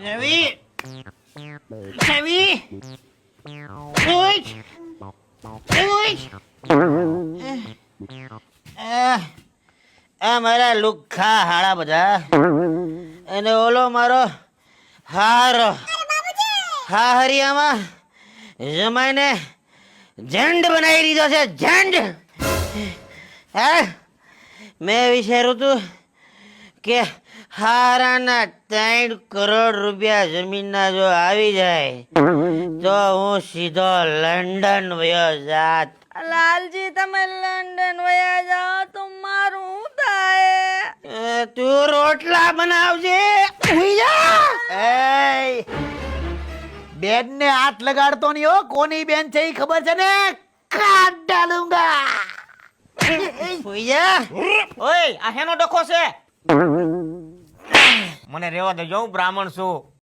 રવિ રવિ ઉઠ ઉઠ આ મારા લુખ્ખા હાડા બધા અને ઓલો મારો હાહરિયામાં જમાઈને ઝંડ બનાવી દીધો છે ઝંડ. હા મેં વિચાર્યું તું કે હારાના 3 કરોડ રૂપિયા જમીનના જો આવી જાય તો હું સીધો લંડન વયો જાત. લાલજી તમે લંડન વયા જાઓ તો મારું શું થાય? તું રોટલા બનાવજે. ઉઈ જા. એય બેન ને હાથ લગાડતો નહીં હો. કોની બેન છે ઈ ખબર છે ને? કાટ ડાલુંગા. ઉઈ જા. ઓય આ હેનો ડખો છે. મને રેવા દેજો, હું બ્રાહ્મણ છું.